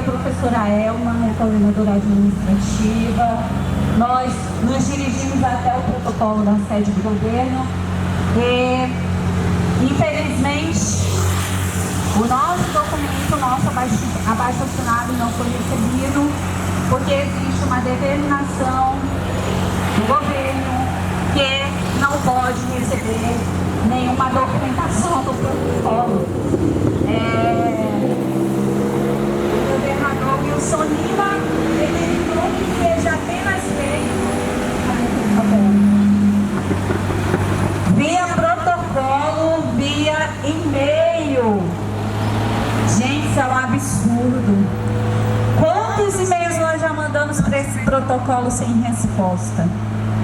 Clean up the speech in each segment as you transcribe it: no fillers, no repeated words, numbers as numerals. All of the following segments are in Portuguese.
a professora Elma, minha coordenadora administrativa. Nós nos dirigimos até o protocolo da sede do governo e, infelizmente, o nosso documento, o nosso abaixo-assinado não foi recebido, porque existe uma determinação do governo que não pode receber nenhuma documentação do protocolo. O governador Wilson Lima determinou que seja apenas feito via protocolo, via e-mail. Gente, isso é um absurdo. Quantos e-mails nós já mandamos para esse protocolo sem resposta?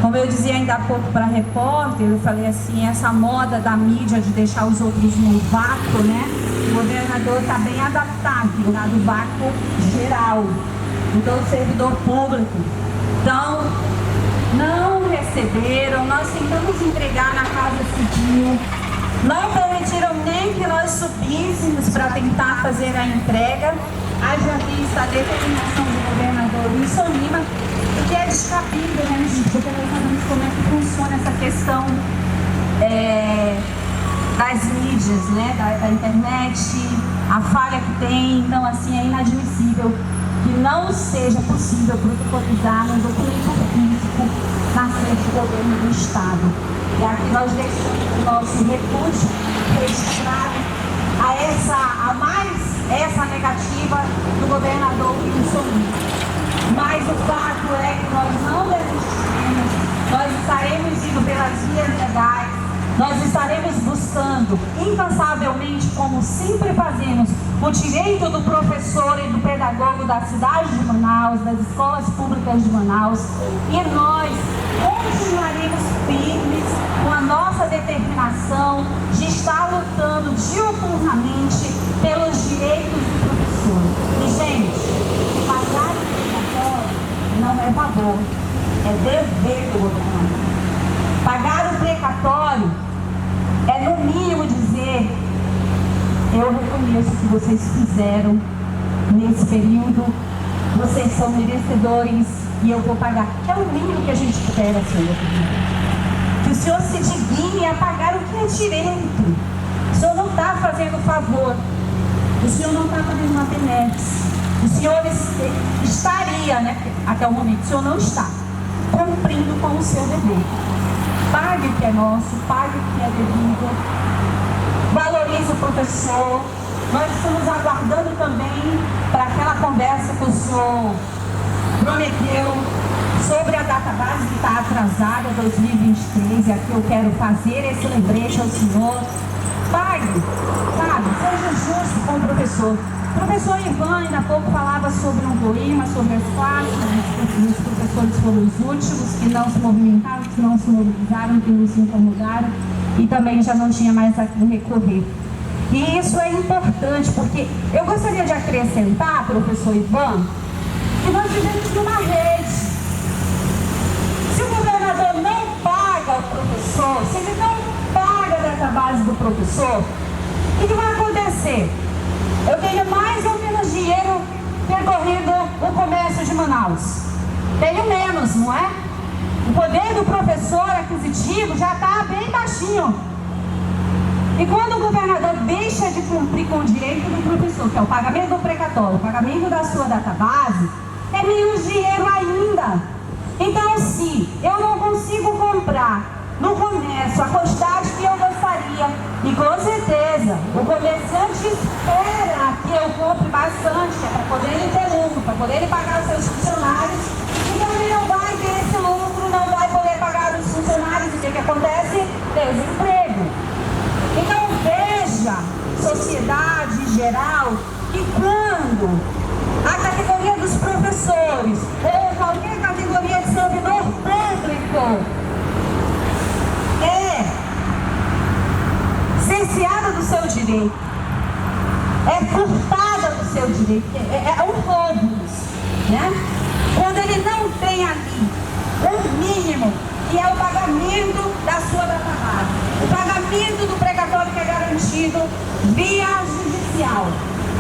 Como eu dizia ainda há pouco para a repórter, eu falei assim, essa moda da mídia de deixar os outros no vácuo, né? O governador está bem adaptado, lá do vácuo geral, do todo servidor público. Então, não receberam, nós tentamos entregar na Casa Civil, não permitiram nem que nós subíssemos para tentar fazer a entrega. Haja vista a determinação do governador Wilson Lima, que é descabido, né, gente? Porque nós sabemos como é que funciona essa questão das mídias, né, da internet, a falha que tem. Então, assim, é inadmissível que não seja possível protocolizar um documento físico na sede do governo do Estado. E aqui nós deixamos o nosso repúdio registrado a mais essa negativa do governador Wilson Lima. Mas o fato é que nós não desistimos, nós estaremos indo pelas vias legais, nós estaremos buscando incansavelmente, como sempre fazemos, o direito do professor e do pedagogo da cidade de Manaus, das escolas públicas de Manaus, e nós continuaremos firmes com a nossa determinação de estar lutando diuturnamente pelos direitos do professor. E, gente, pagar o precatório não é favor, é dever do governador. Pagar o precatório é, no mínimo, dizer: eu reconheço o que vocês fizeram nesse período, vocês são merecedores e eu vou pagar. É o mínimo que a gente espera, Senhor. Que o Senhor se digne a pagar o que é direito. O Senhor não está fazendo favor, o Senhor não está fazendo uma benesse. O Senhor estaria, né, até o momento, o Senhor não está cumprindo com o seu dever. Pague o que é nosso, pague o que é devido, valorize o professor. Nós estamos aguardando também para aquela conversa que o senhor prometeu sobre a database que está atrasada, 2023, e aqui eu quero fazer esse lembrete ao senhor. Pague, sabe? Seja justo com o professor. O professor Ivan ainda há pouco falava sobre um poema, sobre as classes. Os professores foram os últimos que não se movimentaram, que não se mobilizaram, que não se incomodaram e também já não tinha mais a quem recorrer. E isso é importante, porque eu gostaria de acrescentar, professor Ivan, que nós vivemos numa rede. Se o governador não paga o professor, se ele não paga a database do professor, o que vai acontecer? Eu tenho mais ou menos dinheiro percorrendo o comércio de Manaus. Tenho menos, não é? O poder do professor aquisitivo já está bem baixinho. E quando o governador deixa de cumprir com o direito do professor, que é o pagamento do precatório, o pagamento da sua database, é menos dinheiro ainda. Então, se eu não consigo comprar no comércio a quantidade que eu gostaria, e com certeza o comerciante espera que eu compre bastante, para poder ele ter lucro, para poder ele pagar os seus funcionários, então ele não vai ter esse lucro, não vai poder pagar os funcionários. O que acontece? Desemprego. Então veja, sociedade em geral, que quando a categoria dos professores ou qualquer categoria de servidor público cerceada do seu direito, é furtada do seu direito, é um roubo isso, né? Quando ele não tem ali o mínimo, que é o pagamento da sua database, o pagamento do precatório que é garantido via judicial,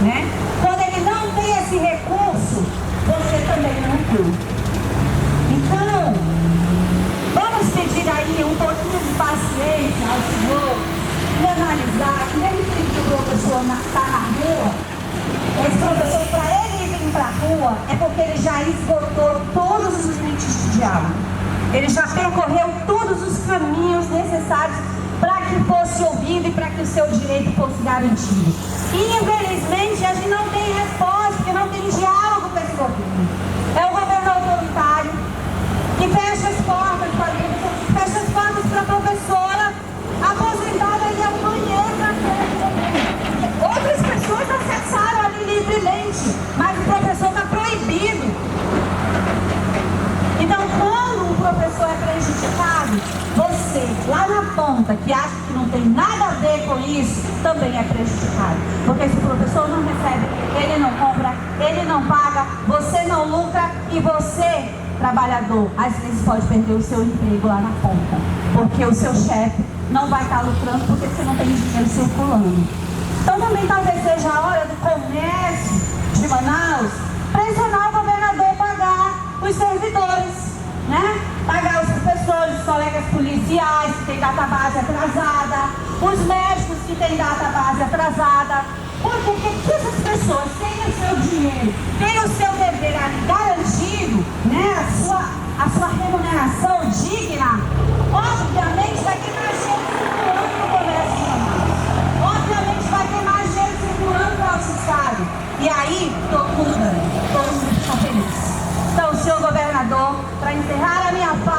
né? Quando ele não tem esse recurso público. Então, vamos pedir aí um pouquinho de paciência ao Senhor e analisar que nem que o professor está na rua. Esse professor, para ele vir para a rua, é porque ele já esgotou todos os limites de diálogo. Ele já percorreu todos os caminhos necessários para que fosse ouvido e para que o seu direito fosse garantido. E, infelizmente, a gente não tem resposta, porque não tem diálogo com esse governo. É o governo autoritário que fecha as portas para a fecha as portas para a professora aposentada e é o banheiro para outras pessoas acessaram ali livremente, mas o professor está proibido. Então, quando o professor é prejudicado, você, lá na ponta, que acha que não tem nada a ver com isso, também é prejudicado. Porque se o professor não recebe, ele não compra, ele não paga, você não lucra e você, trabalhador, às vezes pode perder o seu emprego lá na ponta. Porque o seu chefe não vai estar lucrando porque você não tem dinheiro circulando. Então também talvez seja a hora do comércio de Manaus pressionar o governador a pagar os servidores, né? Pagar os professores, os colegas policiais que têm database atrasada, os médicos que têm database atrasada. Porque se essas pessoas têm o seu dinheiro, têm o seu dever ali garantido, né? A sua remuneração digna,